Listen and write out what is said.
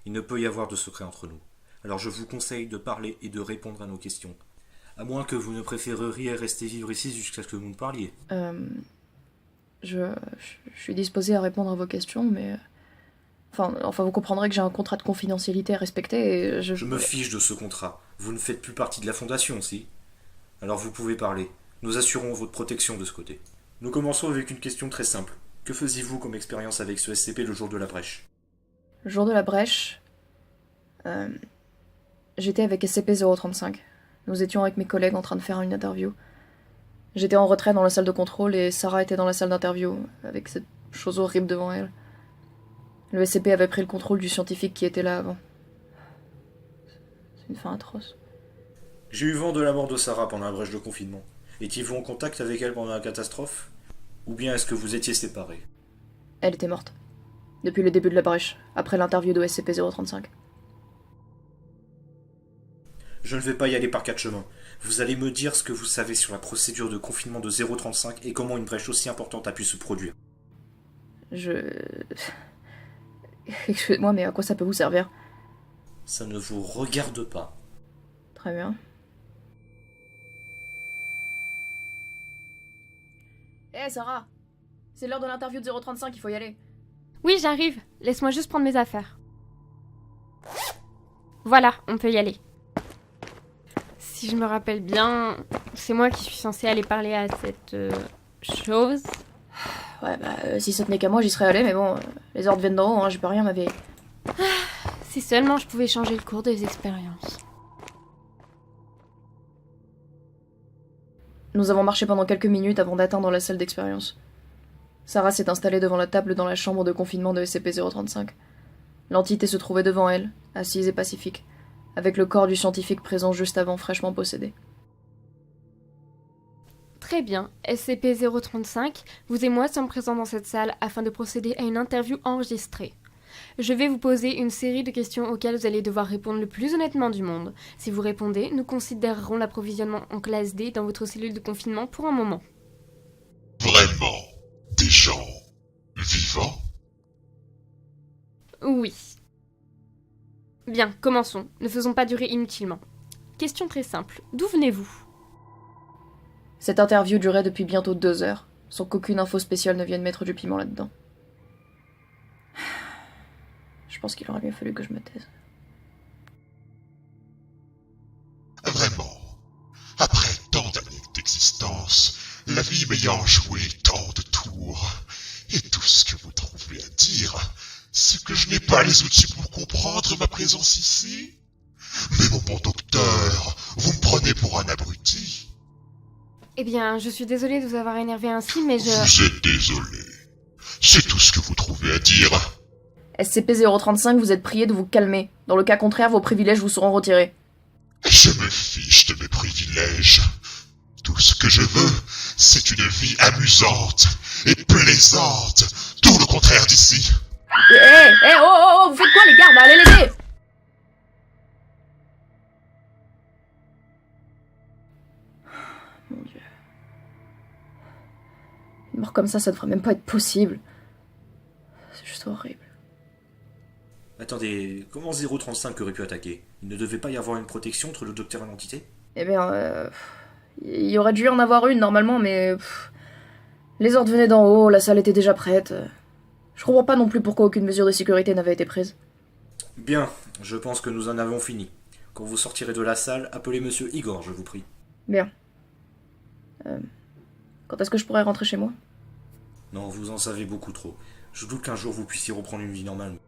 Il ne peut y avoir de secret entre nous. Alors je vous conseille de parler et de répondre à nos questions. À moins que vous ne préféreriez rester vivre ici jusqu'à ce que vous nous parliez. Je, je suis disposée à répondre à vos questions, mais... Enfin, vous comprendrez que j'ai un contrat de confidentialité à respecter et Je me fiche de ce contrat. Vous ne faites plus partie de la fondation, si? Alors vous pouvez parler. Nous assurons votre protection de ce côté. Nous commençons avec une question très simple. Que faisiez-vous comme expérience avec ce SCP le jour de la brèche? Le jour de la brèche, j'étais avec SCP-035. Nous étions avec mes collègues en train de faire une interview. J'étais en retrait dans la salle de contrôle et Sarah était dans la salle d'interview, avec cette chose horrible devant elle. Le SCP avait pris le contrôle du scientifique qui était là avant. C'est une fin atroce. J'ai eu vent de la mort de Sarah pendant la brèche de confinement. Étiez-vous en contact avec elle pendant la catastrophe? Ou bien est-ce que vous étiez séparés? Elle était morte. Depuis le début de la brèche, après l'interview de SCP-035. Je ne vais pas y aller par quatre chemins. Vous allez me dire ce que vous savez sur la procédure de confinement de 035 et comment une brèche aussi importante a pu se produire. Excusez-moi, mais à quoi ça peut vous servir? Ça ne vous regarde pas. Très bien. Hé, Sarah! C'est l'heure de l'interview de 035, il faut y aller. Oui, j'arrive. Laisse-moi juste prendre mes affaires. Voilà, on peut y aller. Si je me rappelle bien, c'est moi qui suis censée aller parler à cette chose. Ouais, si ça tenait qu'à moi, j'y serais allée, mais bon, les ordres viennent d'en haut, hein, j'ai pas rien, ma vieille. Si seulement je pouvais changer le cours des expériences. Nous avons marché pendant quelques minutes avant d'atteindre la salle d'expérience. Sarah s'est installée devant la table dans la chambre de confinement de SCP-035. L'entité se trouvait devant elle, assise et pacifique, avec le corps du scientifique présent juste avant, fraîchement possédé. Très bien, SCP-035, vous et moi sommes présents dans cette salle afin de procéder à une interview enregistrée. Je vais vous poser une série de questions auxquelles vous allez devoir répondre le plus honnêtement du monde. Si vous répondez, nous considérerons l'approvisionnement en classe D dans votre cellule de confinement pour un moment. Vraiment? Des gens vivants? Oui. Bien, commençons. Ne faisons pas durer inutilement. Question très simple. D'où venez-vous? Cette interview durait depuis bientôt 2 heures, sans qu'aucune info spéciale ne vienne mettre du piment là-dedans. Je pense qu'il aurait mieux fallu que je me taise. Vraiment? Après tant d'années d'existence, la vie m'ayant joué tant de tours, et tout ce que vous trouvez à dire, c'est que je n'ai pas les outils pour comprendre ma présence ici? Mais mon bon docteur, vous me prenez pour un abruti? Eh bien, je suis désolée de vous avoir énervé ainsi, mais Vous êtes désolé. C'est tout ce que vous trouvez à dire. SCP-035, vous êtes prié de vous calmer. Dans le cas contraire, vos privilèges vous seront retirés. Je me fiche de mes privilèges. Tout ce que je veux, c'est une vie amusante et plaisante. Tout le contraire d'ici. Oh, vous faites quoi les gardes? Allez l'aider! Mon Dieu. Une mort comme ça devrait même pas être possible. C'est juste horrible. Attendez, comment 035 aurait pu attaquer? Il ne devait pas y avoir une protection entre le docteur et l'entité? Eh bien, il y aurait dû en avoir une normalement, mais... les ordres venaient d'en haut, la salle était déjà prête. Je comprends pas non plus pourquoi aucune mesure de sécurité n'avait été prise. Bien, je pense que nous en avons fini. Quand vous sortirez de la salle, appelez Monsieur Igor, je vous prie. Bien. Quand est-ce que je pourrais rentrer chez moi? Non, vous en savez beaucoup trop. Je doute qu'un jour vous puissiez reprendre une vie normale.